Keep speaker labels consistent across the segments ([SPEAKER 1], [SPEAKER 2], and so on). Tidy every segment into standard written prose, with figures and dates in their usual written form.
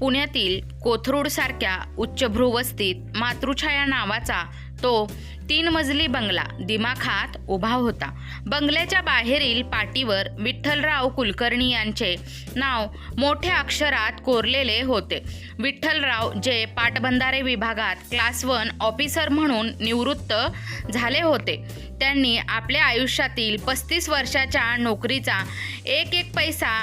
[SPEAKER 1] पुण्यातील कोथरूडसारख्या उच्चभ्रू वस्तीत मातृछाया नावाचा तो 3 मजली बंगला दिमाखात उभा होता. बंगल्याच्या बाहेरील पाटीवर विठ्ठलराव कुलकर्णी यांचे नाव मोठ्या अक्षरात कोरलेले होते. विठ्ठलराव जे पाटबंधारे विभागात क्लास 1 ऑफिसर म्हणून निवृत्त झाले होते. त्यांनी आपल्या आयुष्यातील 35 वर्षाच्या नोकरीचा एक पैसा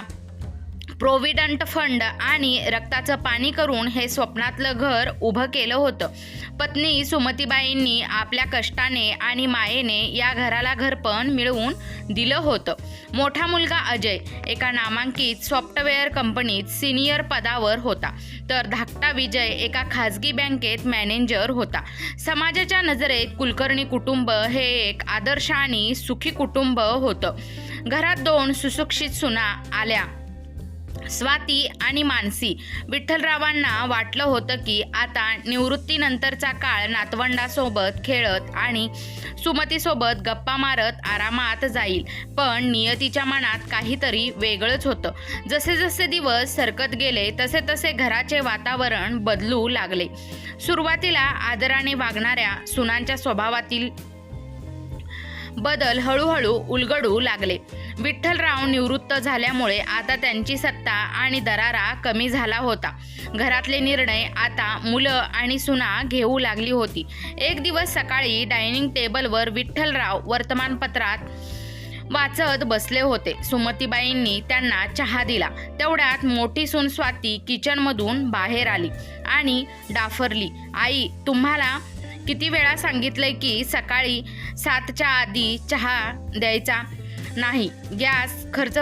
[SPEAKER 1] प्रोव्हिडंट फंड आणि रक्ताचं पाणी करून हे स्वप्नातलं घर उभं केलं होतं. पत्नी सुमतीबाईंनी आपल्या कष्टाने आणि मायेने या घराला घरपण मिळवून दिलं होतं. मोठा मुलगा अजय एका नामांकित सॉफ्टवेअर कंपनीत सिनियर पदावर होता, तर धाकटा विजय एका खाजगी बँकेत मॅनेजर होता. समाजाच्या नजरेत कुलकर्णी कुटुंब हे एक आदर्श आणि सुखी कुटुंब होतं. घरात 2 सुशिक्षित सुना आल्या, स्वाती आणि मानसी. विठ्ठलरावांना वाटलं होतं की आता निवृत्तीनंतरचा काळ नातवंडासोबत खेळत आणि सुमतीसोबत गप्पा मारत आरामात जाईल. पण नियतीच्या मनात काहीतरी वेगळंच होतं. जसे जसे दिवस सरकत गेले तसे तसे घराचे वातावरण बदलू लागले. सुरुवातीला आदराने वागणाऱ्या सुनांच्या स्वभावातील बदल हळूहळू उलगडू लागले. विठ्ठलराव निवृत्त झाल्यामुळे आता त्यांची सत्ता आणि दरारा कमी झाला होता. घरातले निर्णय आता मुलं आणि सुना घेऊ लागली होती. एक दिवस सकाळी डायनिंग टेबलवर विठ्ठलराव वर्तमानपत्रात वाचत बसले होते. सुमतीबाईंनी त्यांना चहा दिला. तेवढ्यात मोठी सून स्वाती किचनमधून बाहेर आली आणि डाफरली, "आई, तुम्हाला किती वेळा सांगितलंय की सकाळी 7च्या आधी चहा द्यायचा नाही, गॅस खर्च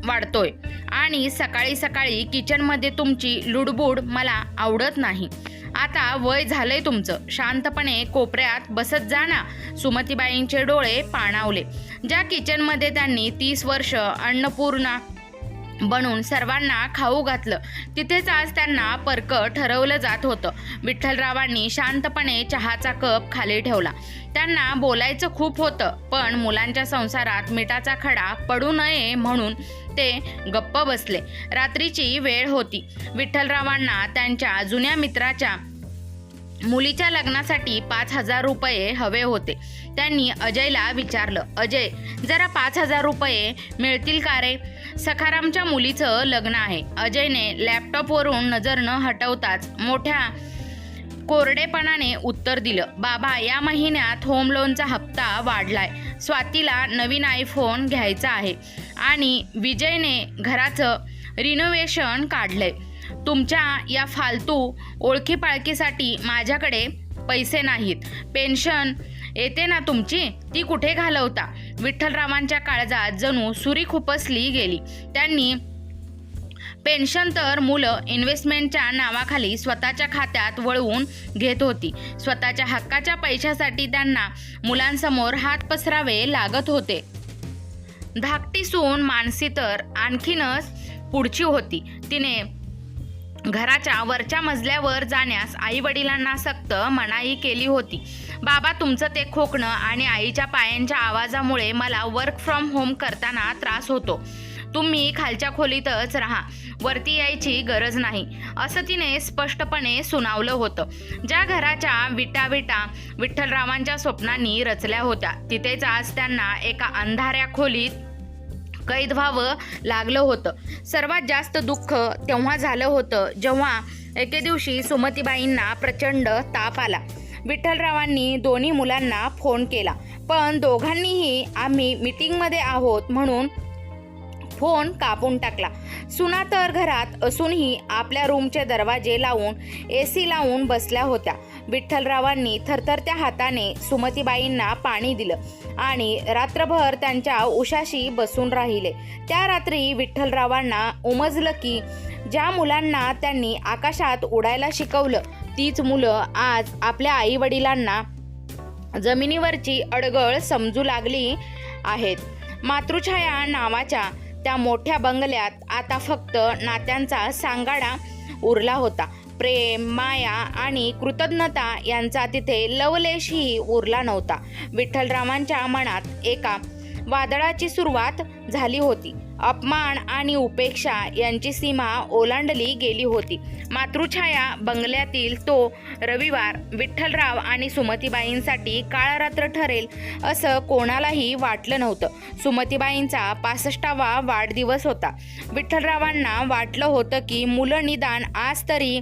[SPEAKER 1] वाढतोय आणि सकाळी सकाळी किचनमध्ये तुमची लुडबुड मला आवडत नाही. आता वय झालंय तुमचं, शांतपणे कोपऱ्यात बसत जा ना." सुमतीबाईंचे डोळे पाणावले. ज्या किचनमध्ये त्यांनी 30 वर्ष अन्नपूर्णा बनून सर्वांना खाऊ घातलं, तिथेच आज त्यांना परकं ठरवलं जात होतं. विठ्ठलरावांनी शांतपणे चहाचा कप खाली ठेवला. त्यांना बोलायचं खूप होतं, पण मुलांच्या संसारात मिठाचा खडा पडू नये म्हणून ते गप्प बसले. रात्रीची वेळ होती. विठ्ठलरावांना त्यांच्या जुन्या मित्राच्या मुलीच्या लग्नासाठी 5,000 रुपये हवे होते. त्यांनी अजयला विचारलं, "अजय, जरा 5,000 रुपये मिळतील का रे? सखारामच्या मुलीचं लग्न आहे." अजयने लॅपटॉपवरून नजर न हटवताच मोठ्या कोरडेपणाने उत्तर दिलं, "बाबा, या महिन्यात होम लोनचा हप्ता वाढलाय. स्वातीला नवीन आयफोन घ्यायचा आहे आणि विजयने घराचं रिनोव्हेशन काढलंय. तुमच्या या फालतू ओळखीपाळखीसाठी माझ्याकडे पैसे नाहीत. पेन्शन येते ना तुमची, ती कुठे घालवता?" विठ्ठलरावांच्या काळजात जणू सुरी खुपसली गेली. त्यांनी पेन्शन तर मुलं इन्व्हेस्टमेंटच्या नावाखाली स्वतःच्या खात्यात वळवून घेत होती. स्वतःच्या हक्काच्या पैशासाठी त्यांना मुलांसमोर हात पसरावे लागत होते. धाकटी सून मानसी तर आणखीनच पुढची होती. तिने घराच्या वरच्या मजल्यावर जाण्यास आईवडिलांना सक्त मनाई केली होती. "बाबा, तुमचं ते खोकणं आणि आईच्या पायांच्या आवाजामुळे मला वर्क फ्रॉम होम करताना त्रास होतो. तुम्ही खालच्या खोलीतच राहा, वरती यायची गरज नाही," असं तिने स्पष्टपणे सुनावलं होतं. ज्या घराच्या विटा विठ्ठलरावांच्या स्वप्नांनी रचल्या होत्या, तिथेच आज त्यांना एका अंधाऱ्या खोलीत कैद व्हावं लागलं होतं. सर्वात जास्त दुःख तेव्हा झालं होतं जेव्हा एके दिवशी सुमतीबाईंना प्रचंड ताप आला. विठ्ठलरावांनी दोन्ही मुलांना फोन केला, पण दोघांनीही "आम्ही मीटिंगमध्ये आहोत" म्हणून फोन कापून टाकला. सुना तर घरात असूनही आपल्या रूमचे दरवाजे लावून AC लावून बसल्या होत्या. विठ्ठलरावांनी थरथरत्या हाताने सुमतीबाईंना पाणी दिलं आणि रात्रभर त्यांच्या उशाशी बसून राहिले. त्या रात्री विठ्ठलरावांना उमजलं की ज्या मुलांना त्यांनी आकाशात उडायला शिकवलं, तीच मुलं आज आपल्या आईवडिलांना जमिनीवरची अडगळ समजू लागली आहेत. मातृछाया नावाच्या त्या मोठ्या बंगल्यात आता फक्त नात्यांचा सांगाडा उरला होता. प्रेम, माया आणि कृतज्ञता यांचा तिथे लवलेशही उरला नव्हता. विठ्ठलरावांच्या मनात एका वादळाची सुरुवात झाली होती. अपमान आणि उपेक्षा यांची सीमा ओलांडली गेली होती. मातृछाया बंगल्यातील तो रविवार विठ्ठलराव आणि सुमतीबाईंसाठी काळ रात्र ठरेल असं कोणालाही वाटलं नव्हतं. सुमतीबाईंचा 65वा वाढदिवस होता. विठ्ठलरावांना वाटलं होतं की मुलं निदान आज तरी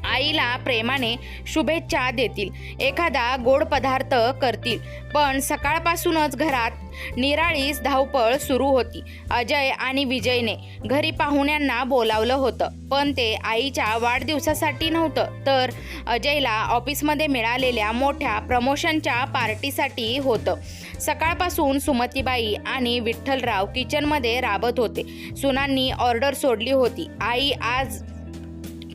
[SPEAKER 1] आईला प्रेमाने शुभेच्छा देतील, एखादा गोड पदार्थ करतील. पण सकाळपासूनच घरात निराळीच धावपळ सुरू होती. अजय आणि विजयने घरी पाहुण्यांना बोलावलं होतं, पण ते आईच्या वाढदिवसासाठी नव्हतं, तर अजयला ऑफिसमध्ये मिळालेल्या मोठ्या प्रमोशनच्या पार्टीसाठी होतं. सकाळपासून सुमतीबाई आणि विठ्ठलराव किचनमध्ये राबत होते. सुनांनी ऑर्डर सोडली होती. आई, आज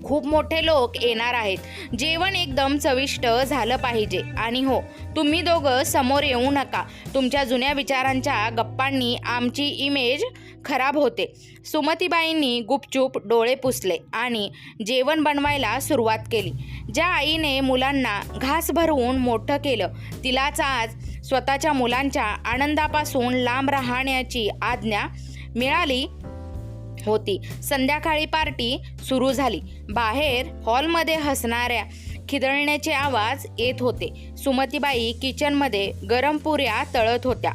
[SPEAKER 1] खूप मोठे लोक येणार आहेत, जेवण एकदम चविष्ट झालं पाहिजे. आणि हो, तुम्ही दोघं समोर येऊ नका, तुमच्या जुन्या विचारांच्या गप्पांनी आमची इमेज खराब होते. सुमतीबाईंनी गुपचूप डोळे पुसले आणि जेवण बनवायला सुरुवात केली. ज्या आईने मुलांना घास भरवून मोठं केलं, तिलाच आज स्वतःच्या मुलांच्या आनंदापासून लांब राहण्याची आज्ञा मिळाली होती. संध्याकाळी पार्टी सुरू झाली. बाहेर हॉलमध्ये हसणाऱ्या खिदळण्याचे आवाज येत होते. सुमतीबाई किचनमध्ये गरम पुऱ्या तळत होत्या.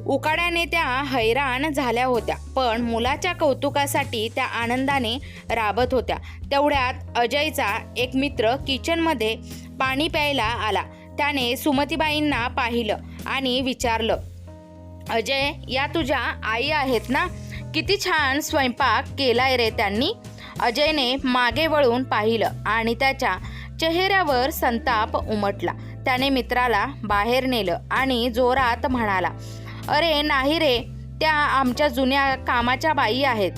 [SPEAKER 1] उकाड्याने त्या हैराण झाल्या होत्या, पण मुलाच्या कौतुकासाठी त्या आनंदाने राबत होत्या. तेवढ्यात अजयचा एक मित्र किचनमध्ये पाणी प्यायला आला. त्याने सुमतीबाईंना पाहिलं आणि विचारलं, अजय, या तुझ्या आई आहेत ना? किती छान स्वयंपाक केलाय रे त्यांनी. अजयने मागे वळून पाहिलं आणि त्याच्या चेहऱ्यावर संताप उमटला. त्याने मित्राला बाहेर नेलं आणि जोरात म्हणाला, अरे नाही रे, त्या आमच्या जुन्या कामाच्या बाई आहेत,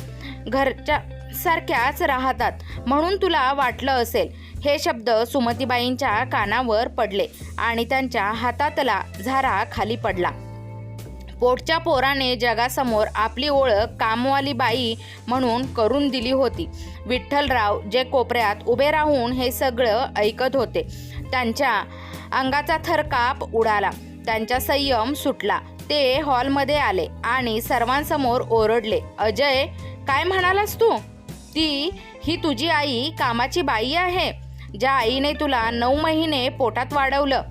[SPEAKER 1] घरच्या सारख्याच राहतात, म्हणून तुला वाटलं असेल. हे शब्द सुमतीबाईंच्या कानावर पडले आणि त्यांच्या हातातला झारा खाली पडला. पोटच्या पोराने जगासमोर आपली ओळख कामवाली बाई म्हणून करून दिली होती. विठ्ठलराव जे कोपऱ्यात उभे राहून हे सगळं ऐकत होते, त्यांच्या अंगाचा थरकाप उडाला. त्यांचा संयम सुटला. ते हॉलमध्ये आले आणि सर्वांसमोर ओरडले, अजय, काय म्हणालास तू? ही तुझी आई कामाची बाई आहे? ज्या आईने तुला 9 महिने पोटात वाढवलं,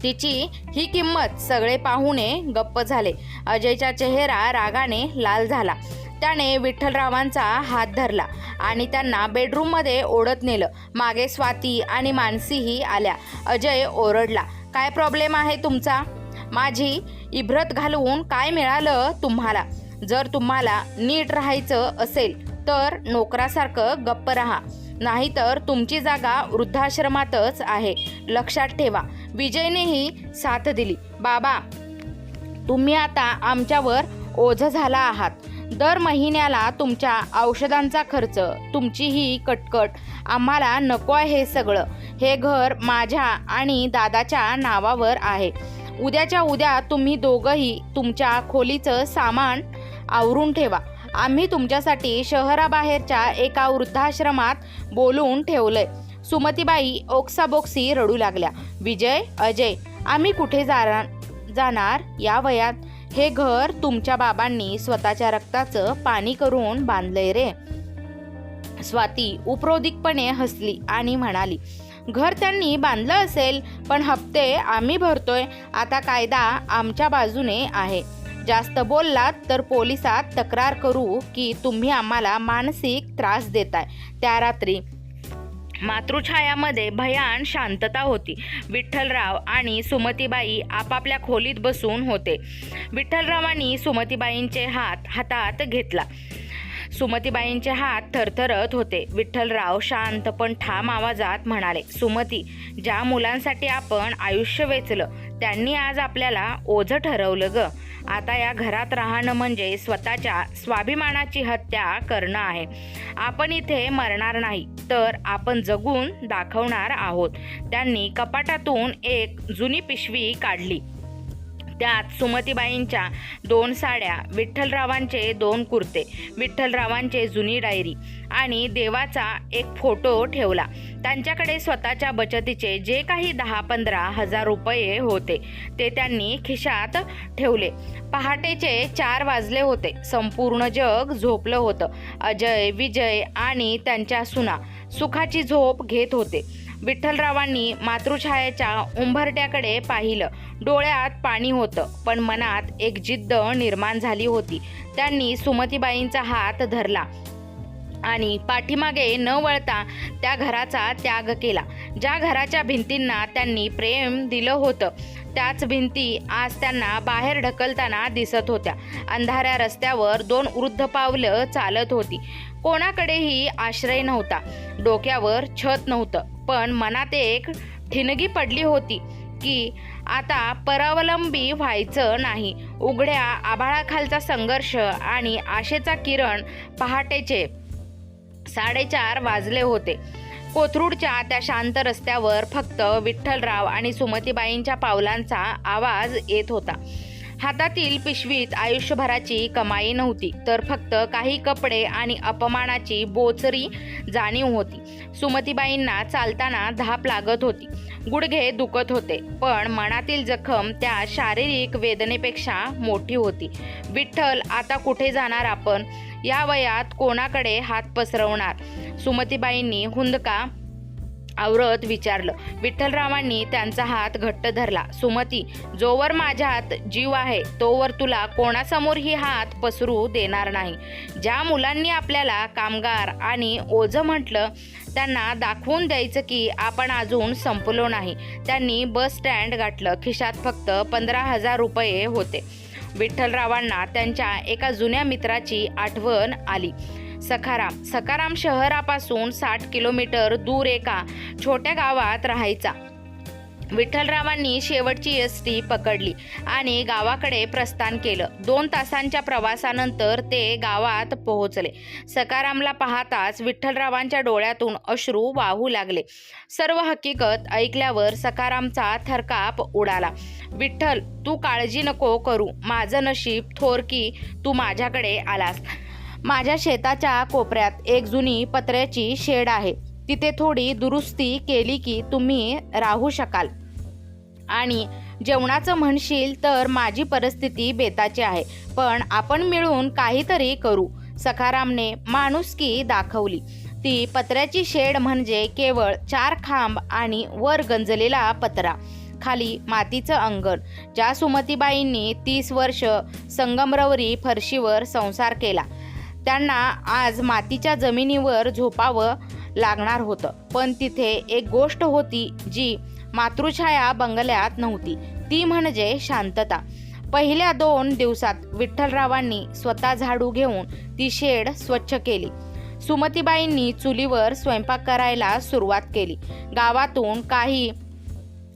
[SPEAKER 1] तिची ही किंमत? सगळे पाहुणे गप्प झाले. अजयचा चेहरा रागाने लाल झाला. त्याने विठ्ठलरावांचा हात धरला आणि त्यांना बेडरूममध्ये ओढत नेलं. मागे स्वाती आणि मानसीही आल्या. अजय ओरडला, काय प्रॉब्लेम आहे तुमचा? माझी इब्रत घालवून काय मिळालं तुम्हाला? जर तुम्हाला नीट राहायचं असेल तर नोकरासारखं गप्प राहा, नाहीतर तुमची जागा वृद्धाश्रमातच आहे, लक्षात ठेवा. विजयनेही साथ दिली. बाबा, तुम्ही आता आमच्यावर ओझं झाला आहात. दर महिन्याला तुमच्या औषधांचा खर्च, तुमची ही कटकट आम्हाला नको आहे. हे सगळं, हे घर माझ्या आणि दादाच्या नावावर आहे. उद्याच्या उद्या तुम्ही दोघंही तुमच्या खोलीचं सामान आवरून ठेवा. आम्ही तुमच्यासाठी शहराबाहेरच्या एका वृद्धाश्रमात बोलून ठेवलंय. सुमतीबाई ओक्साबोक्सी रडू लागल्या. विजय, अजय, आम्ही कुठे जाणार या वयात? हे घर तुमच्या बाबांनी स्वतःच्या रक्ताचं पाणी करून बांधलंय रे. स्वाती उपरोधिकपणे हसली आणि म्हणाली, घर त्यांनी बांधलं असेल, पण हप्ते आम्ही भरतोय. आता कायदा आमच्या बाजूने आहे. जास्त बोललात तर पोलिसात तक्रार करू की तुम्ही आम्हाला मानसिक त्रास देताय. त्या रात्री मातृछायामध्ये भयान शांतता होती. विठ्ठलराव आणि सुमतीबाई आपापल्या खोलीत बसून होते. विठ्ठलरावांनी सुमतीबाईंचे हातात घेतला. सुमतीबाईंचे हात थरथरत होते. विठ्ठलराव शांत पण ठाम आवाजात म्हणाले, सुमती, ज्या मुलांसाठी आपण आयुष्य वेचलं त्यांनी आज आपल्याला ओझं ठरवलं ग. आता या घरात राहणं म्हणजे स्वतःच्या स्वाभिमानाची हत्या करणं आहे. आपण इथे मरणार नाही, तर आपण जगून दाखवणार आहोत. त्यांनी कपाटातून एक जुनी पिशवी काढली. त्यात सुमतीबाईंच्या 2 साड्या, विठ्ठलरावांचे 2 कुर्ते, विठ्ठलरावांचे जुनी डायरी आणि देवाचा एक फोटो ठेवला. त्यांच्याकडे स्वतःच्या बचतीचे जे काही 10-15 हजार रुपये होते ते त्यांनी खिशात ठेवले. पहाटेचे 4 वाजले होते. संपूर्ण जग झोपलं होतं. अजय, विजय आणि त्यांच्या सुना सुखाची झोप घेत होते. विठ्ठलरावांनी मातृछायाच्या उंबरट्याकडे पाहिलं. डोळ्यात पाणी होतं, पण मनात एक जिद्द निर्माण झाली होती. त्यांनी सुमतीबाईंचा हात धरला आणि पाठीमागे न वळता त्या घराचा त्याग केला. ज्या घराच्या भिंतींना त्यांनी प्रेम दिलं होतं त्याच भिंती आज त्यांना बाहेर ढकलताना दिसत होत्या. अंधाऱ्या रस्त्यावर 2 वृद्ध पावलं चालत होती. कोणाकडेही आश्रय नव्हता, डोक्यावर छत नव्हतं, पण मनात एक ठिणगी पडली होती की आता परावलंबी व्हायचं नाही. उघड्या आभाळाखालचा संघर्ष आणि आशेचा किरण. पहाटेचे 4:30 वाजले होते. कोथरूडच्या त्या शांत रस्त्यावर फक्त विठ्ठलराव आणि सुमतीबाईंच्या पावलांचा आवाज येत होता. हातातील पिशवीत आयुष्यभराची कमाई नव्हती, तर फक्त काही कपडे आणि अपमानाची बोचरी जाणीव होती. सुमतीबाईंना चालताना धाप लागत होती, गुडघे दुखत होते, पण मनातील जखम त्या शारीरिक वेदनेपेक्षा मोठी होती. विठ्ठल, आता कुठे जाणार आपण? या वयात कोणाकडे हात पसरवणार? सुमतीबाईंनी हुंदका आवरत विचारलं. विठ्ठलरावांनी त्यांचा हात घट्ट धरला. सुमती, जोवर माझ्यात जीव आहे तोवर तुला कोणासमोरही हात पसरू देणार नाही. ज्या मुलांनी आपल्याला कामगार आणि ओझं म्हटलं त्यांना दाखवून द्यायचं की आपण अजून संपलो नाही. त्यांनी बस स्टँड गाठलं. खिशात फक्त 15,000 रुपये होते. विठ्ठलरावांना त्यांच्या एका जुन्या मित्राची आठवण आली. सखाराम शहरापासून 60 किलोमीटर दूर एका छोट्या गावात राहायचा. विठ्ठलरावांनी शेवटची एसटी पकडली आणि गावाकडे प्रस्थान केलं. 2 तासांच्या प्रवासानंतर ते गावात पोहोचले. सखारामला पाहताच विठ्ठलरावांच्या डोळ्यातून अश्रू वाहू लागले. सर्व हकीकत ऐकल्यावर सखारामचा थरकाप उडाला. विठ्ठल, तू काळजी नको करू. माझं नशीब थोर की तू माझ्याकडे आलास. माझ्या शेताच्या कोपऱ्यात एक जुनी पत्र्याची शेड आहे. तिथे थोडी दुरुस्ती केली की तुम्ही राहू शकाल. आणि जेवणाचं म्हणशील तर माझी परिस्थिती बेताची आहे, पण आपण मिळून काहीतरी करू. सखारामने माणुसकी दाखवली. ती पत्र्याची शेड म्हणजे केवळ 4 खांब आणि वर गंजलेला पत्रा, खाली मातीचं अंगण. ज्या सुमतीबाईंनी 30 वर्ष संगमरवरी फरशीवर संसार केला त्यांना आज मातीच्या जमिनीवर झोपावं लागणार होतं. पण तिथे एक गोष्ट होती जी मातृछाया बंगल्यात नव्हती, ती म्हणजे शांतता. पहिल्या 2 दिवसात विठ्ठलरावांनी स्वतः झाडू घेऊन ती शेड स्वच्छ केली. सुमतीबाईंनी चुलीवर स्वयंपाक करायला सुरुवात केली. गावातून काही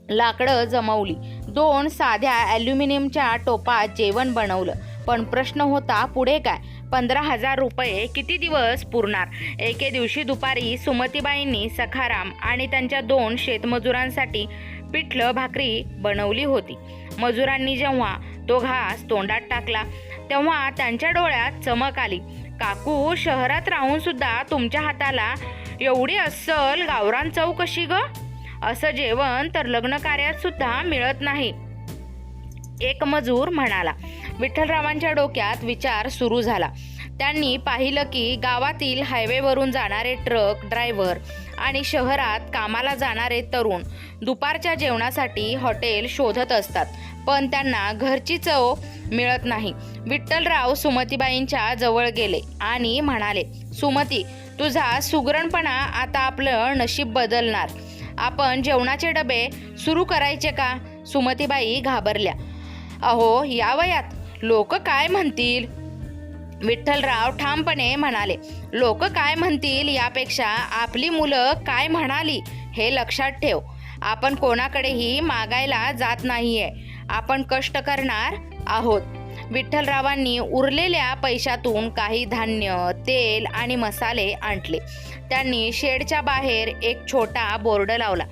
[SPEAKER 1] लाकडं जमवली. 2 साध्या ॲल्युमिनियमच्या टोपात जेवण बनवलं. पण प्रश्न होता, पुढे काय? 15,000 रुपये किती दिवस पुरणार? एके दिवशी दुपारी सुमतीबाईंनी सखाराम आणि त्यांच्या 2 शेतमजुरांसाठी पिठलं भाकरी बनवली होती. मजुरांनी जेव्हा तो घास तोंडात टाकला तेव्हा त्यांच्या डोळ्यात चमक आली. काकू, शहरात राहून सुद्धा तुमच्या हाताला एवढी अस्सल गावरान चव कशी ग? असं जेवण तर लग्न कार्यात सुद्धा मिळत नाही, एक मजूर म्हणाला. विठ्ठलरावांच्या डोक्यात विचार सुरू झाला. त्यांनी पाहिलं की गावातील हायवेवरून जाणारे ट्रक ड्रायव्हर आणि शहरात कामाला जाणारे तरुण दुपारच्या जेवणासाठी हॉटेल शोधत असतात, पण त्यांना घरची चव मिळत नाही. विठ्ठलराव सुमतीबाईंच्या जवळ गेले आणि म्हणाले, सुमती, तुझा सुगरणपणा आता आपलं नशीब बदलणार. आपण जेवणाचे डबे सुरू करायचे का? सुमतीबाई घाबरल्या. अहो, या वयात लोक काय म्हणतील? विठ्ठलराव ठामपणे म्हणाले, लोक काय म्हणतील यापेक्षा आपली मुलं काय म्हणाली हे लक्षात ठेव. आपण कोणाकडेही मागायला जात नाहीये, आपण कष्ट करणार आहोत. विठ्ठलरावांनी उरलेल्या पैशातून काही धान्य, तेल आणि मसाले आणले. त्यांनी शेडच्या बाहेर एक छोटा बोर्ड लावला.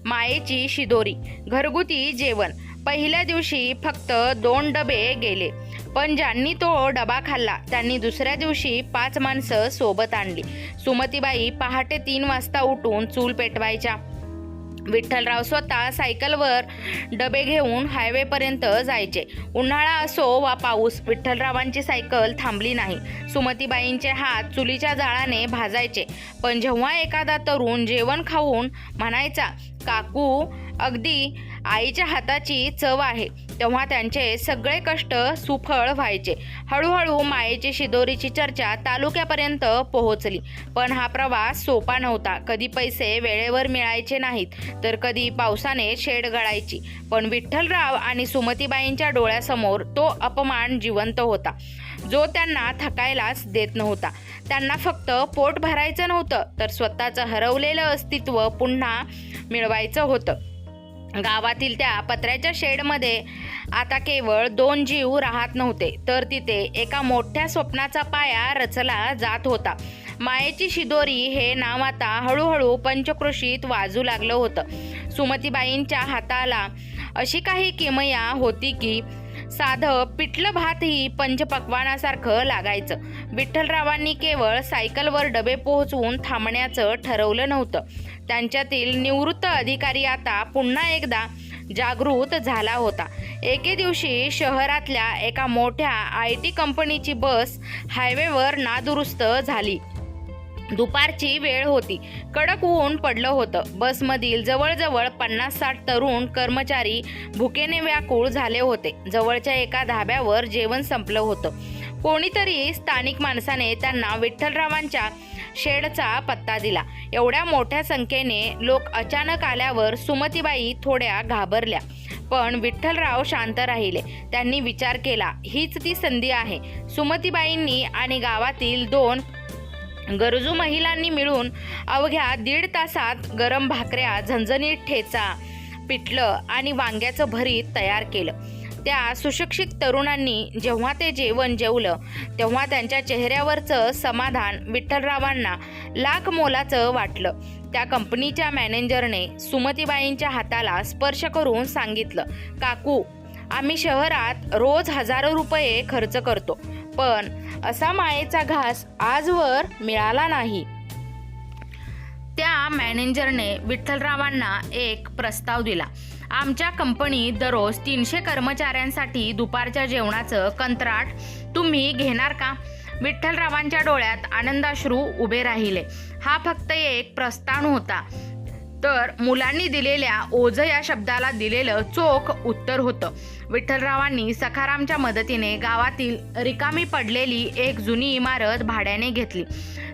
[SPEAKER 1] मायेची शिदोरी, घरगुती जेवण. पहिल्या दिवशी फक्त 2 डबे गेले, पण ज्यांनी तो डबा खाल्ला त्यांनी दुसऱ्या दिवशी 5 माणसं सोबत आणली. सुमतीबाई पहाटे 3 वाजता उठून चूल पेटवायच्या. विठ्ठलराव स्वतः सायकलवर डबे घेऊन हायवेपर्यंत जायचे. उन्हाळा असो वा पाऊस, विठ्ठलरावांची सायकल थांबली नाही. सुमतीबाईंचे हात चुलीच्या जाळाने भाजायचे. पण जेव्हा एखादा तरुण जेवण खाऊन म्हणायचा, काकू अगदी आईच्या हाताची चव आहे, तेव्हा त्यांचे सगळे कष्ट सुफळ व्हायचे. हळूहळू मायेची शिदोरीची चर्चा तालुक्यापर्यंत पोहोचली. पण हा प्रवास सोपा नव्हता. कधी पैसे वेळेवर मिळायचे नाहीत, तर कधी पावसाने शेड गळायची. पण विठ्ठलराव आणि सुमतीबाईंच्या डोळ्यासमोर तो अपमान जिवंत होता, जो त्यांना थकायलाच देत नव्हता. त्यांना फक्त पोट भरायचं नव्हतं, तर स्वतःचं हरवलेलं अस्तित्व पुन्हा मिळवायचं होतं. गावातील त्या पत्र्याच्या शेडमध्ये आता केवळ 2 जीव राहत नव्हते, तर तिथे एका मोठ्या स्वप्नाचा पाया रचला जात होता. मायेची शिदोरी हे नाव आता हळूहळू पंचक्रोशीत वाजू लागलं होतं. सुमतीबाईंच्या हाताला अशी काही किमया होती की साधं पिठलं भातही पंचपक्वानासारखं लागायचं. विठ्ठलरावांनी केवळ सायकलवर डबे पोहोचवून थांबण्याचं ठरवलं नव्हतं. त्यांच्यातील निवृत्त अधिकारी आता पुन्हा एकदा जागृत झाला होता. एके दिवशी शहरातल्या एका मोठ्या IT कंपनीची बस हायवेवर नादुरुस्त झाली. दुपारची वेळ होती. कडक ऊन पडलं होतं. बसमधील जवळजवळ 50-60 तरुण कर्मचारी भुकेने व्याकुळ झाले होते. जवळच्या एका धाब्यावर जेवण संपलं होतं. कोणीतरी स्थानिक माणसाने त्यांना विठ्ठलरावांच्या शेडचा पत्ता दिला. एवढ्या मोठ्या संख्येने लोक अचानक आल्यावर सुमतीबाई थोड्या घाबरल्या, पण विठ्ठलराव शांत राहिले. त्यांनी विचार केला, हीच ती संधी आहे. सुमतीबाईंनी आणि गावातील 2 गरजू महिलांनी मिळून अवघ्या 1.5 तासात गरम भाकऱ्या, झणझणीत ठेचा, पिठलं आणि वांग्याचं भरीत तयार केलं. त्या सुशिक्षित तरुणांनी जेव्हा ते जेवण जेवलं, तेव्हा त्यांच्या चेहऱ्यावरचं समाधान विठ्ठलरावांना लाख मोलाचं वाटलं. त्या कंपनीच्या मॅनेजरने सुमतीबाईंच्या हाताला स्पर्श करून सांगितलं, काकू, आम्ही शहरात रोज हजारो रुपये खर्च करतो, पण असा मायेचा घास आजवर मिळाला नाही. त्या मॅनेजरने विठ्ठलरावांना एक प्रस्ताव दिला. आमच्या कंपनीत दररोज 300 कर्मचाऱ्यांसाठी दुपारच्या जेवणाचं कंत्राट तुम्ही घेणार का? विठ्ठलरावांच्या डोळ्यात आनंदाश्रू उभे राहिले. हा फक्त एक प्रस्ताव होता, तर मुलांनी दिलेल्या ओझ या शब्दाला दिलेलं चोख उत्तर होतं. विठ्ठलरावांनी सखारामच्या मदतीने गावातील रिकामी पडलेली एक जुनी इमारत भाड्याने घेतली.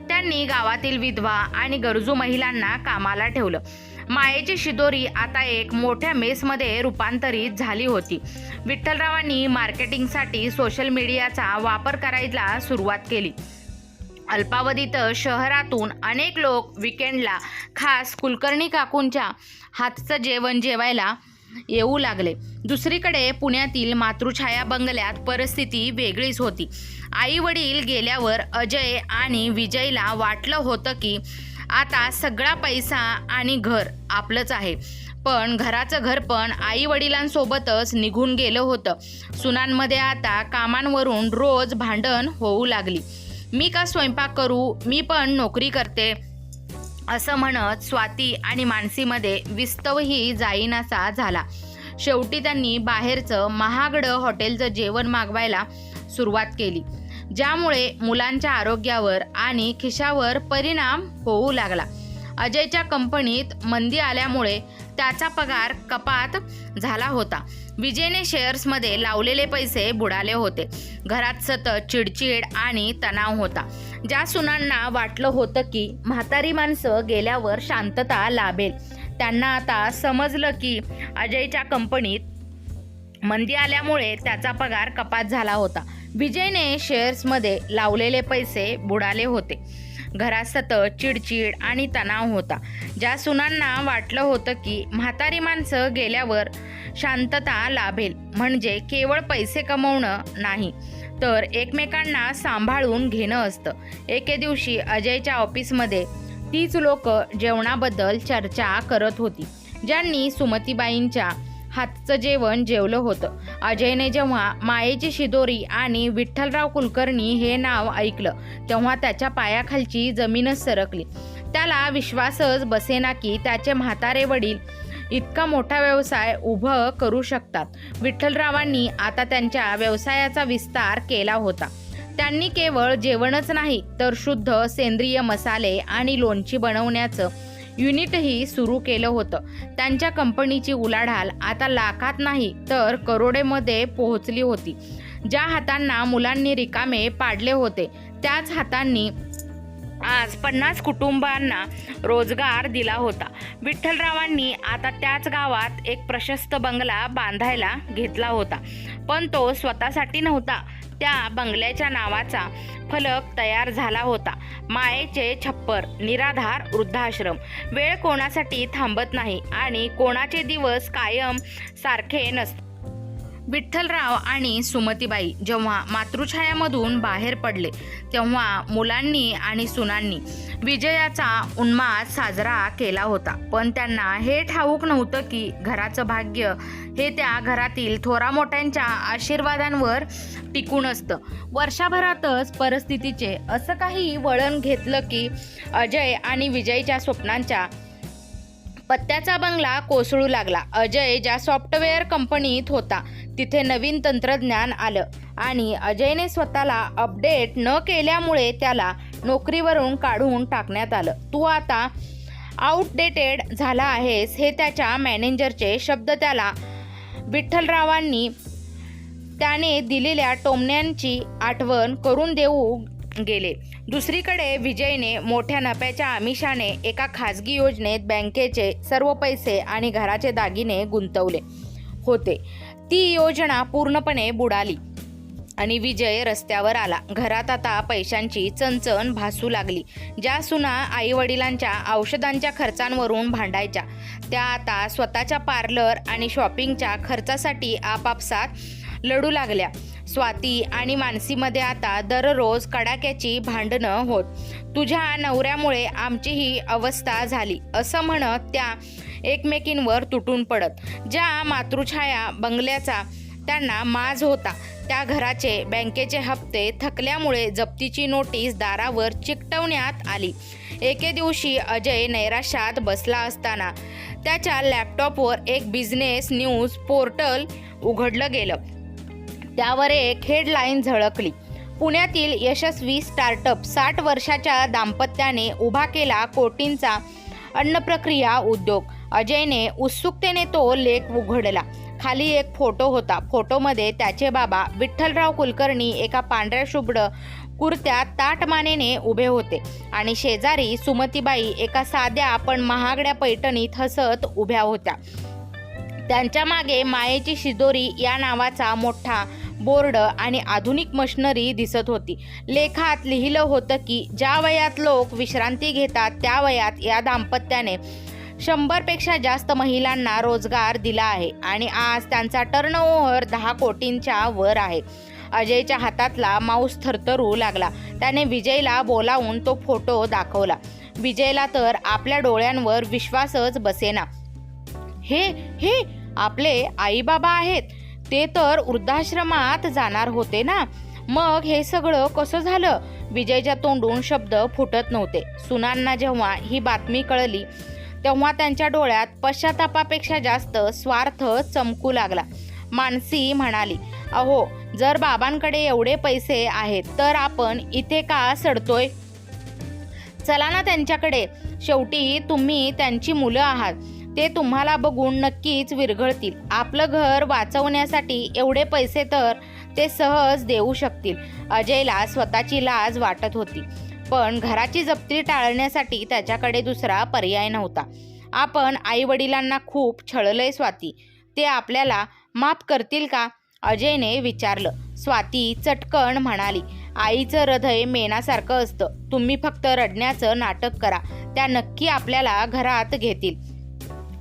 [SPEAKER 1] त्यांनी गावातील विधवा आणि गरजू महिलांना कामाला ठेवलं. मायेची शिदोरी आता एक मोठ्या मेसमध्ये रूपांतरित झाली होती. विठ्ठलरावांनी मार्केटिंगसाठी सोशल मीडियाचा वापर करायला सुरुवात केली. अल्पावधीत शहरातून अनेक लोक विकेंडला खास कुलकर्णी काकूंच्या हातचं जेवण जेवायला येऊ लागले. दुसरीकडे पुण्यातील मातृछाया बंगल्यात परिस्थिती वेगळीच होती. आई वडील गेल्यावर अजय आणि विजयला वाटलं होतं की आता सगळा पैसा आणि घर आपलंच आहे, पण घराचं घर पण आई वडिलांसोबतच निघून गेलं होतं. सुनांमध्ये आता कामांवरून रोज भांडण होऊ लागली. मी का स्वयंपाक करू, मी पण नोकरी करते, असं म्हणत स्वाती आणि मानसीमध्ये विस्तवही जाईनासा झाला. शेवटी त्यांनी बाहेरचं महागडं हॉटेलचं जेवण मागवायला सुरुवात केली, ज्यामुळे मुलांच्या आरोग्यावर आणि खिशावर परिणाम होऊ लागला. अजयच्या कंपनीत मंदी आल्यामुळे त्याचा पगार कपात झाला होता. विजयने शेअर्समध्ये लावलेले पैसे बुडाले होते. घरात सतत चिडचिड आणि तणाव होता. ज्या सुनांना वाटलं होतं की म्हातारी माणसं गेल्यावर शांतता लाभेल, त्यांना आता समजलं की अजयच्या कंपनीत मंदी आल्यामुळे त्याचा पगार कपात झाला होता. विजयने शेअर्समध्ये लावलेले पैसे बुडाले होते. घरात सतत चिडचिड आणि तणाव होता. ज्या सुनांना वाटलं होतं की म्हातारी माणसं गेल्यावर शांतता लाभेल, म्हणजे केवळ पैसे कमवणं नाही, तर एकमेकांना सांभाळून घेणं असतं. एके दिवशी अजयच्या ऑफिसमध्ये तीच लोक जेवणाबद्दल चर्चा करत होती, ज्यांनी सुमतीबाईंच्या हातचं जेवण जेवलं होतं. अजयने जेव्हा मायेची शिदोरी आणि विठ्ठलराव कुलकर्णी हे नाव ऐकलं तेव्हा त्याच्या पायाखालची जमीनच सरकली. त्याला विश्वासच बसेना की त्याचे म्हातारे वडील इतका मोठा व्यवसाय उभं करू शकतात. विठ्ठलरावांनी आता त्यांच्या व्यवसायाचा विस्तार केला होता. त्यांनी केवळ जेवणच नाही तर शुद्ध सेंद्रिय मसाले आणि लोणची बनवण्याचं युनिटही सुरू केलं होतं. त्यांच्या कंपनीची उलाढाल आता लाखात नाही तर करोडेमध्ये पोहोचली होती. ज्या हातांना मुलांनी रिकामे पाडले होते त्याच हातांनी आज 50 कुटुंबांना रोजगार दिला होता. विठ्ठलरावांनी आता त्याच गावात एक प्रशस्त बंगला बांधायला घेतला होता, पण तो स्वतःसाठी नव्हता. त्या बंगल्याच्या नावाचा फलक तयार झाला होता. मायेचे छप्पर, निराधार वृद्धाश्रम. वेळ कोणासाठी थांबत नाही आणि कोणाचे दिवस कायम सारखे नसतात. विठ्ठलराव आणि सुमतीबाई जेव्हा मातृछायामधून बाहेर पडले तेव्हा मुलांनी आणि सुनांनी विजयाचा उन्माद साजरा केला होता. पण त्यांना हे ठाऊक नव्हतं की घराचं भाग्य हे त्या घरातील थोरामोठ्यांच्या आशीर्वादांवर टिकून असतं. वर्षभरातच परिस्थितीचे असं काही वळण घेतलं की अजय आणि विजयच्या स्वप्नांच्या पत्त्याचा बंगला कोसळू लागला. अजय ज्या सॉफ्टवेअर कंपनीत होता तिथे नवीन तंत्रज्ञान आलं आणि अजयने स्वतःला अपडेट न केल्यामुळे त्याला नोकरीवरून काढून टाकण्यात आलं. तू आता आउटडेटेड झाला आहेस हे त्याच्या मॅनेजरचे शब्द त्याला विठ्ठलरावांनी त्याने दिलेल्या टोमण्यांची आठवण करून देऊ गेले. दुसरीकडे विजयने मोठ्या नफ्याच्या आमिषाने एका खाजगी योजनेत बँकेचे सर्व पैसे आणि घराचे दागिने गुंतवले होते. ती योजना पूर्णपणे बुडाली आणि विजय रस्त्यावर आला. घरात आता पैशांची चणचण भासू लागली. ज्या सुना आई वडिलांच्या औषधांच्या खर्चांवरून भांडायच्या त्या आता स्वतःच्या पार्लर आणि शॉपिंगच्या खर्चासाठी आपापसात लढू लागल्या. स्वाती आणि मानसीमध्ये आता दररोज कडाक्याची भांडणं होत. तुझ्या नवऱ्यामुळे आमची ही अवस्था झाली असं म्हणत त्या एकमेकींवर तुटून पडत. ज्या मातृछाया बंगल्याचा त्यांना माज होता त्या घराचे बँकेचे हप्ते थकल्यामुळे जप्तीची नोटीस दारावर चिकटवण्यात आली. एके दिवशी अजय नैराश्यात बसला असताना त्याच्या लॅपटॉपवर एक बिझनेस न्यूज पोर्टल उघडलं गेलं. त्यावर एक हेडलाईन झळकली. पुण्यातील यशस्वी स्टार्टअप 60 वर्षाच्या दाम्पत्याने उभा केला कोटींचा अन्नप्रक्रिया उद्योग. अजयने उत्सुकतेने तो लेख उघडला. खाली एक फोटो होता. फोटोमध्ये त्याचे बाबा विठ्ठलराव कुलकर्णी एका पांढऱ्या शुभ्र कुर्त्यात ताटमानेने उभे होते आणि शेजारी सुमतीबाई एका साध्या पण महागड्या पैठणीत हसत उभ्या होत्या. त्यांच्या मागे मायेची शिदोरी या नावाचा मोठा बोर्ड आणि आधुनिक मशिनरी दिसत होती. लेखात लिहिलं होतं की ज्या वयात लोक विश्रांती घेतात त्या वयात या दाम्पत्याने 100 पेक्षा जास्त महिलांना रोजगार दिला आहे आणि आज त्यांचा टर्नओव्हर 10 कोटींच्या वर आहे. अजयच्या हातातला माऊस थरथरू लागला. त्याने विजयला बोलावून तो फोटो दाखवला. विजयला तर आपल्या डोळ्यांवर विश्वासच बसेना. हे आपले आई बाबा आहेत. ते तर वृद्धाश्रमात जाणार होते ना. मग हे सगळं कसं झालं? विजयच्या तोंडून शब्द फुटत नव्हते. सुनांना जेव्हा ही बातमी कळली तेव्हा त्यांच्या डोळ्यात पश्चातापापेक्षा जास्त स्वार्थ चमकू लागला. मानसी म्हणाली, अहो, जर बाबांकडे एवढे पैसे आहेत तर आपण इथे का सडतोय? चला ना त्यांच्याकडे. शेवटी तुम्ही त्यांची मुलं आहात. ते तुम्हाला बघून नक्कीच विरघळतील. आपलं घर वाचवण्यासाठी एवढे पैसे तर ते सहज देऊ शकतील. अजयला स्वतःची लाज वाटत होती, पण घराची जप्ती टाळण्यासाठी त्याच्याकडे दुसरा पर्याय नव्हता. आपण आई वडिलांना खूप छळलंय स्वाती. ते आपल्याला माफ करतील का? अजयने विचारलं. स्वाती चटकन म्हणाली, आईचं हृदय मेणासारखं असतं. तुम्ही फक्त रडण्याचं नाटक करा. त्या नक्की आपल्याला घरात घेतील.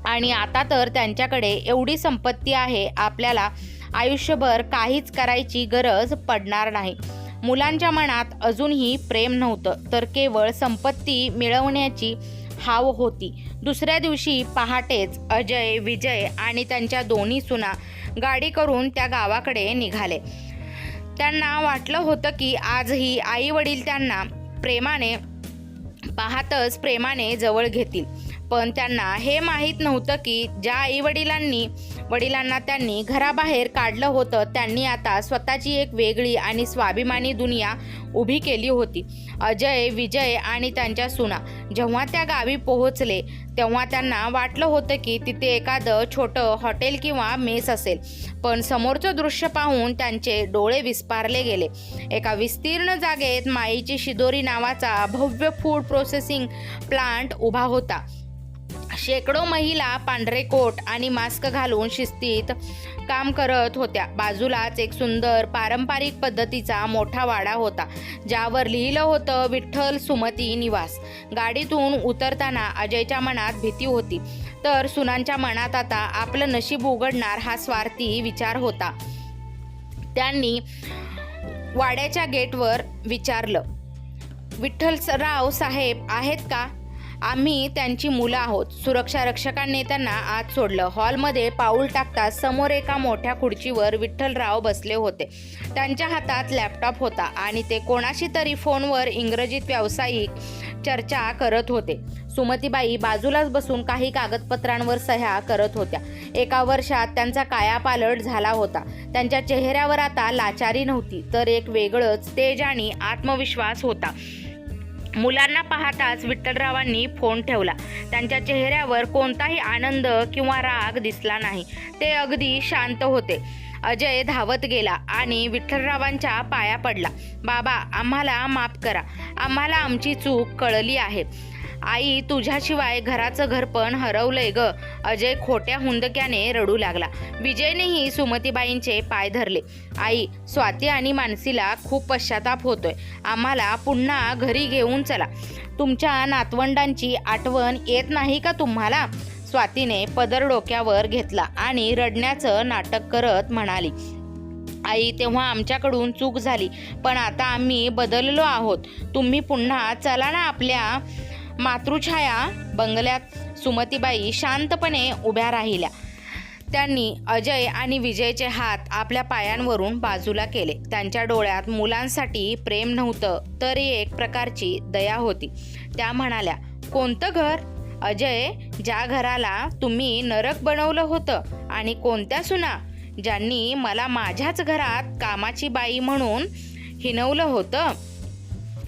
[SPEAKER 1] आणि आता तर त्यांच्याकडे एवढी संपत्ती आहे, आपल्याला आयुष्यभर काहीच करायची गरज पडणार नाही. मुलांच्या मनात अजूनही प्रेम नव्हतं, तर केवळ संपत्ती मिळवण्याची हाव होती. दुसऱ्या दिवशी पहाटेच अजय, विजय आणि त्यांच्या दोन्ही सुना गाडी करून त्या गावाकडे निघाले. त्यांना वाटलं होतं की आजही आई वडील त्यांना प्रेमाने जवळ घेतील. पण त्यांना हे माहीत नव्हतं की ज्या आई वडिलांना त्यांनी घराबाहेर काढलं होतं त्यांनी आता स्वतःची एक वेगळी आणि स्वाभिमानी दुनिया उभी केली होती. अजय, विजय आणि त्यांच्या सुना जेव्हा त्या गावी पोहोचले तेव्हा त्यांना वाटलं होतं की तिथे एखादं छोटं हॉटेल किंवा मेस असेल. पण समोरचं दृश्य पाहून त्यांचे डोळे विस्पारले गेले. एका विस्तीर्ण जागेत माईची शिदोरी नावाचा भव्य फूड प्रोसेसिंग प्लांट उभा होता. शेकडो महिला पांढरे कोट आणि मास्क घालून शिस्तीत काम करत होत्या. बाजूलाच एक सुंदर पारंपरिक पद्धतीचा मोठा वाडा होता ज्यावर लिहिलं होतं विठ्ठल सुमती निवास. गाडीतून उतरताना अजयच्या मनात भीती होती तर सुनांच्या मनात आता आपलं नशीब उघडणार हा स्वार्थी विचार होता. त्यांनी वाड्याच्या गेटवर विचारलं, विठ्ठलराव साहेब आहेत का? आम्ही त्यांची मुलं आहोत. सुरक्षा रक्षकांनी त्यांना आत सोडलं. हॉलमध्ये पाऊल टाकताच समोर एका मोठ्या खुर्चीवर विठ्ठलराव बसले होते. त्यांच्या हातात लॅपटॉप होता आणि ते कोणाशी तरी फोनवर इंग्रजीत व्यावसायिक चर्चा करत होते. सुमतीबाई बाजूलाच बसून काही कागदपत्रांवर सह्या करत होत्या. एका वर्षात त्यांचा कायापालट झाला होता. त्यांच्या चेहऱ्यावर आता लाचारी नव्हती तर एक वेगळंच तेज आणि आत्मविश्वास होता. मुलांना पाहताच विठ्ठलरावांनी फोन ठेवला. त्यांच्या चेहऱ्यावर कोणताही आनंद किंवा राग दिसला नाही. ते अगदी शांत होते. अजय धावत गेला आणि विठ्ठलरावांच्या पाया पडला. बाबा, आम्हाला माफ करा. आम्हाला आमची चूक कळली आहे. आई, तुझ्याशिवाय घराचं घरपण हरवलंय ग. अजय खोट्या हुंदक्याने रडू लागला. विजयनेही सुमतीबाईंचे पाय धरले. आई, स्वाती आणि मानसीला खूप पश्चाताप होतोय. आम्हाला पुन्हा घरी घेऊन चला. तुमच्या नातवंडांची आठवण येत नाही का तुम्हाला? स्वातीने पदर डोक्यावर घेतला आणि रडण्याचं नाटक करत म्हणाली, आई, तेव्हा आमच्याकडून चूक झाली पण आता आम्ही बदललो आहोत. तुम्ही पुन्हा चला ना आपल्या मातृछाया बंगल्यात. सुमतीबाई शांतपणे उभ्या राहिल्या. त्यांनी अजय आणि विजयचे हात आपल्या पायांवरून बाजूला केले. त्यांच्या डोळ्यात मुलांसाठी प्रेम नव्हतं तर एक प्रकारची दया होती. त्या म्हणाल्या, कोणतं घर? अजय, ज्या घराला तुम्ही नरक बनवलं होतं. आणि कोणत्या सुना? ज्यांनी मला माझ्याच घरात कामाची बाई म्हणून हिणवलं होतं.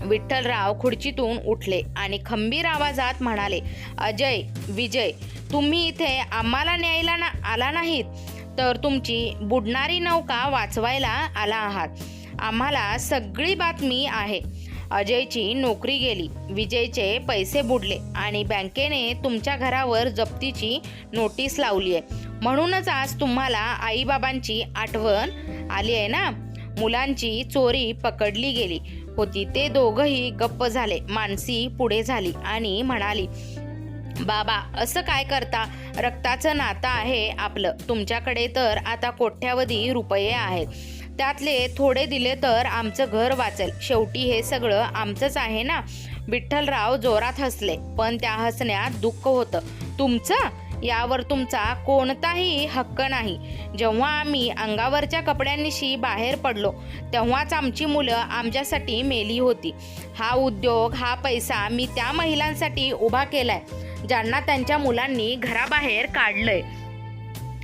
[SPEAKER 1] विठ्ठलराव खुर्चीतून उठले आणि खंबीर आवाजात म्हणाले, अजय, विजय, तुम्ही इथे आम्हाला न्यायला आला नाहीत तर तुमची बुडणारी नौका वाचवायला आला आहात. आम्हाला सगळी बातमी आहे. अजयची नोकरी गेली, विजयचे पैसे बुडले आणि बँकेने तुमच्या घरावर जप्तीची नोटीस लावली आहे. म्हणूनच आज तुम्हाला आईबाबांची आठवण आली आहे ना? मुलांची चोरी पकडली गेली होती. ते दोघंही गप्प झाले. मानसी पुढे झाली आणि म्हणाली, बाबा, असं काय करता? रक्ताचं नातं आहे आपलं. तुमच्याकडे तर आता कोट्यावधी रुपये आहेत. त्यातले थोडे दिले तर आमचं घर वाचेल. शेवटी हे सगळं आमचंच आहे ना? विठ्ठलराव जोरात हसले पण त्या हसण्यात दुःख होतं. तुमचं? यावर तुमचा कोणताही हक्क नाही. जेव्हा आम्ही अंगावरच्या कपड्यांनिशी बाहेर पडलो तेव्हाच आमची मुलं आमच्यासाठी मेली होती. हा उद्योग, हा पैसा मी त्या महिलांसाठी उभा केलाय ज्यांना त्यांच्या मुलांनी घराबाहेर काढलंय.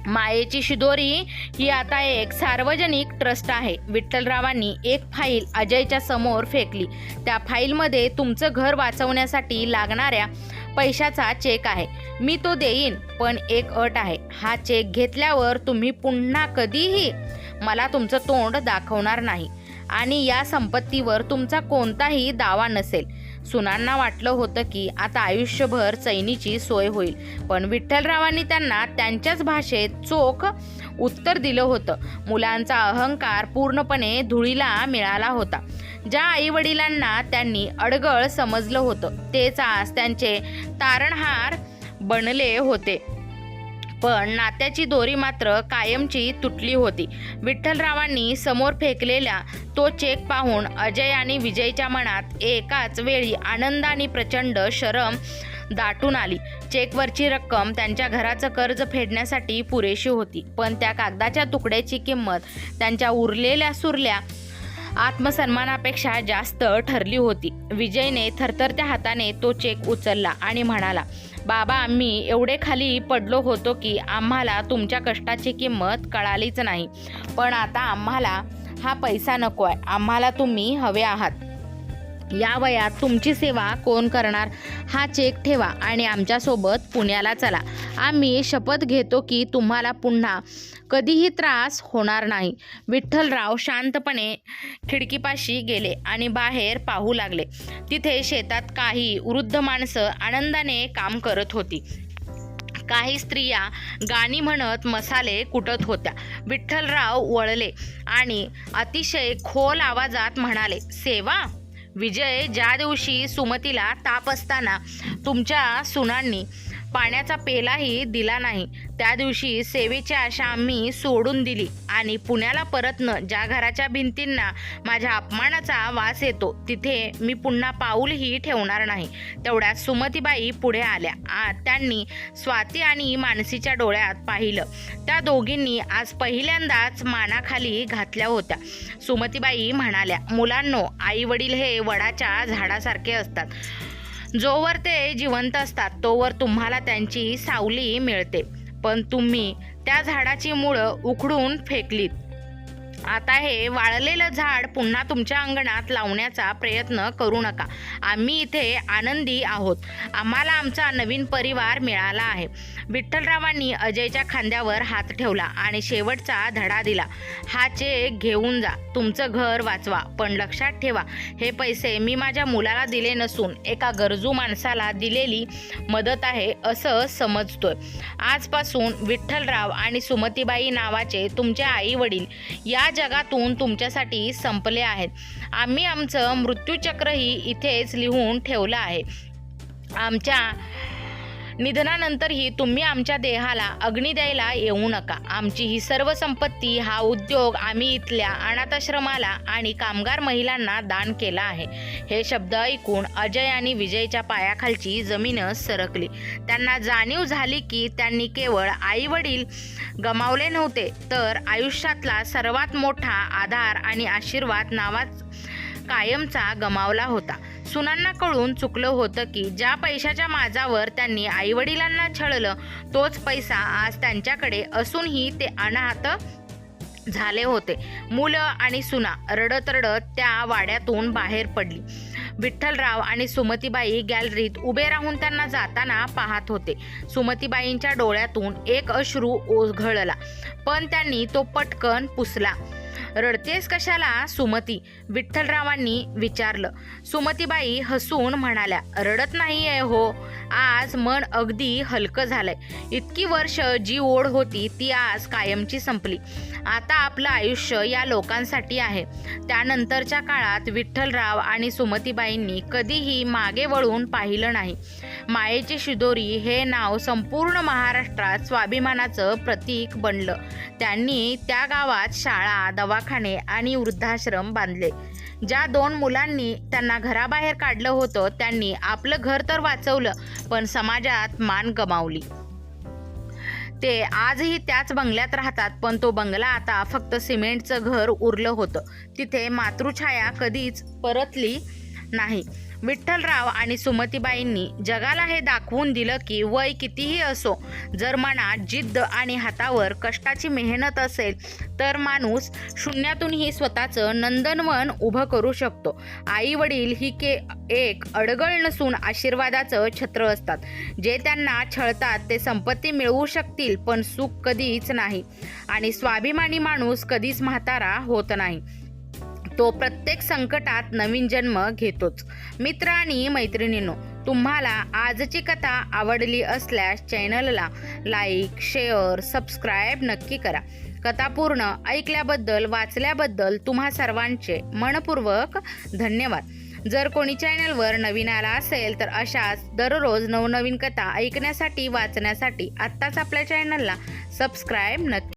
[SPEAKER 1] मायेची शिदोरी ही आता एक सार्वजनिक ट्रस्ट आहे. विठ्ठलरावांनी एक फाईल अजयच्या समोर फेकली. त्या फाईलमध्ये तुमचं घर वाचवण्यासाठी लागणाऱ्या पैशाचा चेक आहे. मी तो देईन पण एक अट आहे. हा चेक घेतल्यावर तुम्ही पुन्हा कधीही मला तुमचं तोंड दाखवणार नाही आणि या संपत्तीवर तुमचा कोणताही दावा नसेल. सुनांना वाटलं होतं की आता आयुष्यभर चैनीची सोय होईल पण विठ्ठलरावांनी त्यांना त्यांच्याच भाषेत चोख उत्तर दिलं होतं. मुलांचा अहंकार पूर्णपणे धुळीला मिळाला होता. ज्या आईवडिलांना त्यांनी अडगळ समजलं होतं तेच आज त्यांचे तारणहार बनले होते. पण नात्याची दोरी मात्र कायमची तुटली होती. विठ्ठलरावांनी समोर फेकलेला तो चेक पाहून अजय आणि विजयच्या मनात एकाच वेळी आनंद आणि प्रचंड शरम दाटून आली. चेकवरची रक्कम त्यांच्या घराचं कर्ज फेडण्यासाठी पुरेशी होती, पण त्या कागदाच्या तुकड्याची किंमत त्यांच्या उरलेल्या सुरल्या आत्मसन्मानापेक्षा जास्त ठरली होती. विजयने थरथरत्या हाताने तो चेक उचलला आणि म्हणाला, बाबा, आम्ही एवढे खाली पडलो होतो की आम्हाला तुमच्या कष्टाची किंमत कळालीच नाही. पण आता आम्हाला हा पैसा नको आहे. आम्हाला तुम्ही हवे आहात. या वयात तुमची सेवा कोण करणार? हा चेक ठेवा आणि आमच्यासोबत पुण्याला चला. आम्ही शपथ घेतो की तुम्हाला पुन्हा कधीही त्रास होणार नाही. विठ्ठलराव शांतपणे खिडकीपाशी गेले आणि बाहेर पाहू लागले. तिथे शेतात काही वृद्ध माणसं आनंदाने काम करत होती. काही स्त्रिया गाणी म्हणत मसाले कुटत होत्या. विठ्ठलराव वळले आणि अतिशय खोल आवाजात म्हणाले, सेवा? विजय, ज्या दिवशी सुमतीला ताप असताना तुमच्या सुनांनी पाण्याचा पेलाही दिला नाही, त्या दिवशी सेवेची आशा आम्ही सोडून दिली आणि पुण्याला परतणं. ज्या घराच्या भिंतींना माझ्या अपमानाचा वास येतो तिथे मी पुन्हा पाऊलही ठेवणार नाही. तेवढ्यात सुमतीबाई पुढे आल्या. त्यांनी स्वाती आणि मानसीच्या डोळ्यात पाहिलं. त्या दोघींनी आज पहिल्यांदाच मानाखाली घातल्या होत्या. सुमतीबाई म्हणाल्या, मुलांनो, आई वडील हे वडाच्या झाडासारखे असतात. जोवर ते जिवंत असतात तोवर तुम्हाला त्यांची सावली मिळते, पण तुम्ही त्या झाडाची मुळं उखडून फेकलीत. आता हे वाळलेलं झाड पुन्हा तुमच्या अंगणात लावण्याचा प्रयत्न करू नका. आम्ही इथे आनंदी आहोत. आम्हाला आमचा नवीन परिवार मिळाला आहे. विठ्ठलरावांनी अजयच्या खांद्यावर हात ठेवला आणि शेवटचा धडा दिला. हा चेक घेऊन जा. तुमचं घर वाचवा. पण लक्षात ठेवा, हे पैसे मी माझ्या मुलाला दिले नसून एका गरजू माणसाला दिलेली मदत आहे असं समजतोय. आजपासून विठ्ठलराव आणि सुमतीबाई नावाचे तुमचे आई वडील या जगातून तुमच्यासाठी संपले आहेत. आम्ही आमचं मृत्यूचक्रही इथेच लिहून ठेवलं आहे. आमच्या निधनानंतरही तुम्ही आमच्या देहाला अग्नी द्यायला येऊ नका. आमची ही सर्व संपत्ती, हा उद्योग आम्ही इथल्या अनाथाश्रमाला आणि कामगार महिलांना दान केला आहे. हे शब्द ऐकून अजय आणि विजयच्या पायाखालची जमीनच सरकली. त्यांना जाणीव झाली की त्यांनी केवळ आई वडील गमावले नव्हते, तर आयुष्यातला सर्वात मोठा आधार आणि आशीर्वाद नावाच कायमचा गमावला होता. सुनांना कळून चुकलं होतं की ज्या पैशाच्या माजावर त्यांनी आईवडिलांना छळलं तोच पैसा आज त्यांच्याकडे असूनही ते अनाथ झाले होते. मुलं आणि सुना रडत रडत त्या वाड्यातून बाहेर पडली. विठ्ठलराव आणि सुमतीबाई गॅलरीत उभे राहून त्यांना जाताना पाहत होते. सुमतीबाईंच्या डोळ्यातून एक अश्रू ओघळला, पण त्यांनी तो पटकन पुसला. रडतेस कशाला सुमती? विठ्ठलरावांनी विचारलं. सुमतीबाई हसून म्हणाल्या, रडत नाही आहे हो, आज मन अगदी हलकं झालंय. इतकी वर्ष जी ओढ होती ती आज कायमची संपली. आता आपलं आयुष्य या लोकांसाठी आहे. त्यानंतरच्या काळात विठ्ठलराव आणि सुमतीबाईंनी कधीही मागे वळून पाहिलं नाही. मायेची शिदोरी हे नाव संपूर्ण महाराष्ट्रात स्वाभिमानाचं प्रतीक बनलं. त्यांनी त्या गावात शाळा, दवाखाने आणि वृद्धाश्रम बांधले. ज्या 2 मुलांनी त्यांना घराबाहेर काढलं होतं त्यांनी आपलं घर तर वाचवलं, पण समाजात मान गमावली. ते आजही त्याच बंगल्यात राहतात, पण तो बंगला आता फक्त सिमेंटचं घर उरलं होतं. तिथे मातृछाया कधीच परतली नाही. विठ्ठलराव आणि सुमतीबाईंनी जगाला हे दाखवून दिलं की वय कितीही असो, जर मनात जिद्द आणि हातावर कष्टाची मेहनत असेल तर माणूस शून्यातूनही स्वतःचं नंदनवन उभं करू शकतो. आई वडील ही एक अडगळ नसून आशीर्वादाचं छत्र असतात. जे त्यांना छळतात ते संपत्ती मिळवू शकतील, पण सुख कधीच नाही. आणि स्वाभिमानी माणूस कधीच म्हातारा होत नाही. तो प्रत्येक संकटात नवीन जन्म घेतोच. मित्र आणि मैत्रिणींनो, तुम्हाला आजची कथा आवडली असल्यास चॅनलला लाईक, शेअर, सबस्क्राईब नक्की करा. कथा पूर्ण ऐकल्याबद्दल, वाचल्याबद्दल तुम्हा सर्वांचे मनपूर्वक धन्यवाद. जर कोणी चॅनलवर नवीन आला असेल तर अशाच दररोज नवनवीन कथा ऐकण्यासाठी, वाचण्यासाठी आत्ताच आपल्या चॅनलला सबस्क्राईब नक्की